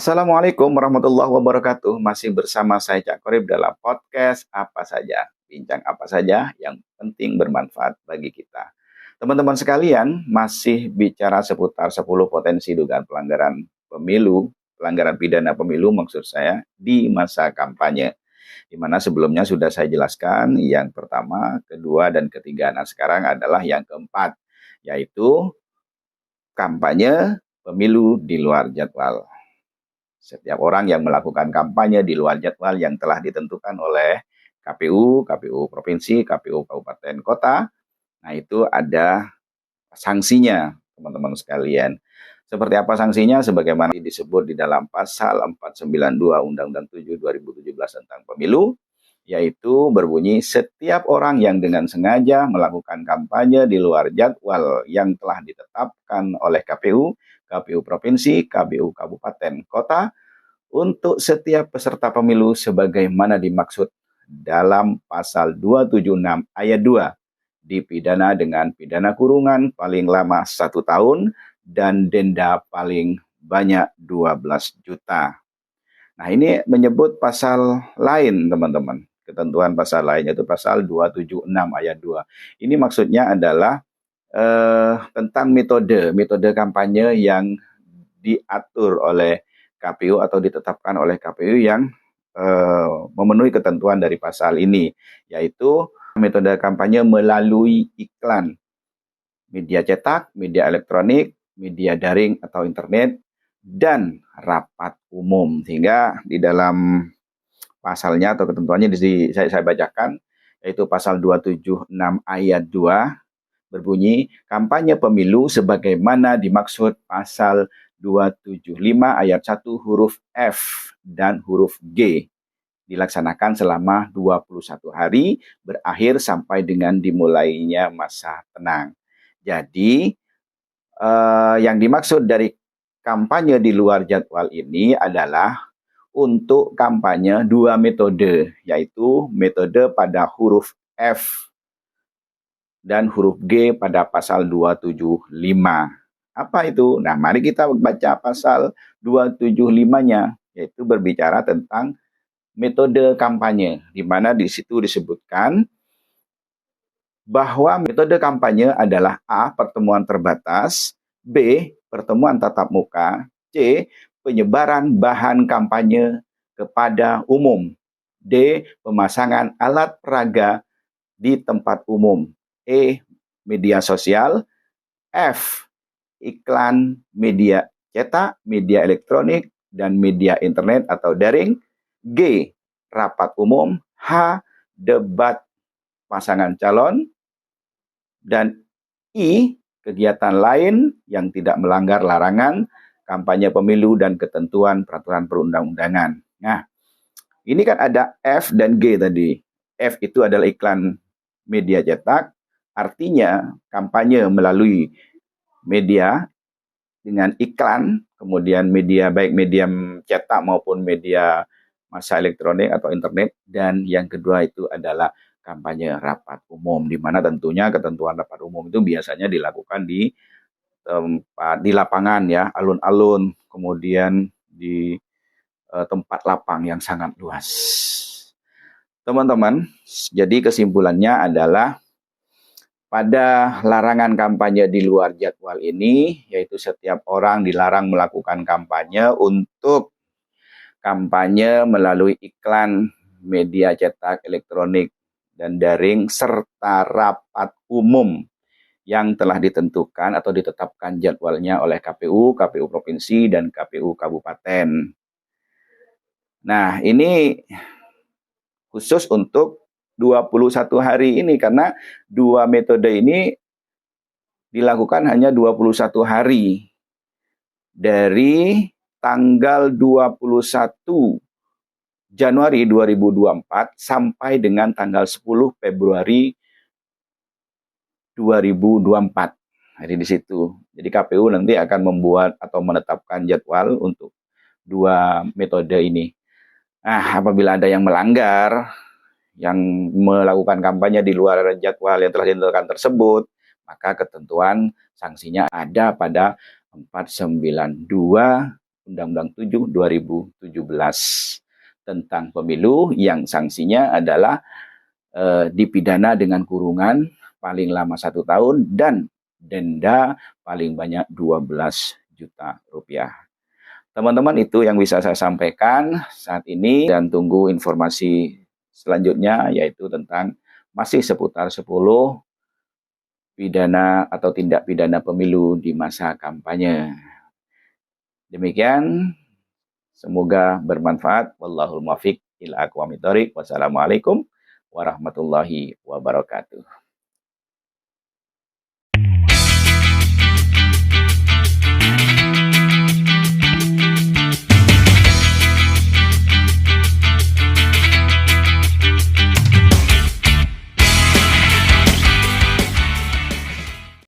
Assalamualaikum warahmatullahi wabarakatuh. Masih bersama saya Cak Korib dalam podcast apa saja. Bincang apa saja yang penting bermanfaat bagi kita. Teman-teman sekalian, masih bicara seputar 10 potensi dugaan pelanggaran pemilu, pelanggaran pidana pemilu maksud saya, di masa kampanye. Di mana sebelumnya sudah saya jelaskan yang pertama, kedua, dan ketiga. Nah, sekarang adalah yang keempat, yaitu kampanye pemilu di luar jadwal. Setiap orang yang melakukan kampanye di luar jadwal yang telah ditentukan oleh KPU, KPU Provinsi, KPU Kabupaten Kota, nah itu ada sanksinya, teman-teman sekalian. Seperti apa sanksinya? Sebagaimana disebut di dalam pasal 492 Undang-Undang 7 2017 tentang pemilu, yaitu berbunyi setiap orang yang dengan sengaja melakukan kampanye di luar jadwal yang telah ditetapkan oleh KPU, KPU Provinsi, KPU Kabupaten Kota, untuk setiap peserta pemilu sebagaimana dimaksud dalam pasal 276 ayat 2 dipidana dengan pidana kurungan paling lama 1 tahun dan denda paling banyak 12 juta. Nah, ini menyebut pasal lain, teman-teman. Ketentuan pasal lain yaitu pasal 276 ayat 2. Ini maksudnya adalah tentang metode kampanye yang diatur oleh KPU atau ditetapkan oleh KPU yang memenuhi ketentuan dari pasal ini, yaitu metode kampanye melalui iklan, media cetak, media elektronik, media daring atau internet, dan rapat umum. Sehingga di dalam pasalnya atau ketentuannya saya bacakan, yaitu pasal 276 ayat 2 berbunyi, kampanye pemilu sebagaimana dimaksud pasal 275 ayat 1 huruf F dan huruf G dilaksanakan selama 21 hari berakhir sampai dengan dimulainya masa tenang. Jadi yang dimaksud dari kampanye di luar jadwal ini adalah untuk kampanye dua metode, yaitu metode pada huruf F dan huruf G pada pasal 275. Apa itu? Nah, mari kita baca pasal 275-nya, yaitu berbicara tentang metode kampanye, di mana di situ disebutkan bahwa metode kampanye adalah A. Pertemuan terbatas, B. Pertemuan tatap muka, C. Penyebaran bahan kampanye kepada umum, D. Pemasangan alat peraga di tempat umum, E. Media sosial, F. Iklan media cetak, media elektronik, dan media internet atau daring, G. Rapat umum, H. Debat pasangan calon, dan I. Kegiatan lain yang tidak melanggar larangan kampanye pemilu dan ketentuan peraturan perundang-undangan. Nah, ini kan ada F dan G tadi. F itu adalah iklan media cetak, artinya kampanye melalui media dengan iklan, kemudian media baik media cetak maupun media massa elektronik atau internet, dan yang kedua itu adalah kampanye rapat umum, di mana tentunya ketentuan rapat umum itu biasanya dilakukan di tempat di lapangan ya, alun-alun, kemudian di tempat lapang yang sangat luas. Teman-teman, jadi kesimpulannya adalah pada larangan kampanye di luar jadwal ini, yaitu setiap orang dilarang melakukan kampanye untuk kampanye melalui iklan, media cetak, elektronik, dan daring, serta rapat umum yang telah ditentukan atau ditetapkan jadwalnya oleh KPU, KPU Provinsi, dan KPU Kabupaten. Nah, ini khusus untuk 21 hari ini, karena dua metode ini dilakukan hanya 21 hari. Dari tanggal 21 Januari 2024 sampai dengan tanggal 10 Februari 2024. Jadi di situ. Jadi KPU nanti akan membuat atau menetapkan jadwal untuk dua metode ini. Nah, apabila ada yang melanggar, yang melakukan kampanye di luar jadwal yang telah ditentukan tersebut, maka ketentuan sanksinya ada pada 492 Undang-Undang 7 2017 tentang pemilu yang sanksinya adalah dipidana dengan kurungan paling lama 1 tahun dan denda paling banyak 12 juta rupiah. Teman-teman, itu yang bisa saya sampaikan saat ini dan tunggu informasi selanjutnya yaitu tentang masih seputar 10 pidana atau tindak pidana pemilu di masa kampanye. Demikian, semoga bermanfaat. Wallahul muwaffiq ila aqwamit thoriq. Wassalamualaikum warahmatullahi wabarakatuh.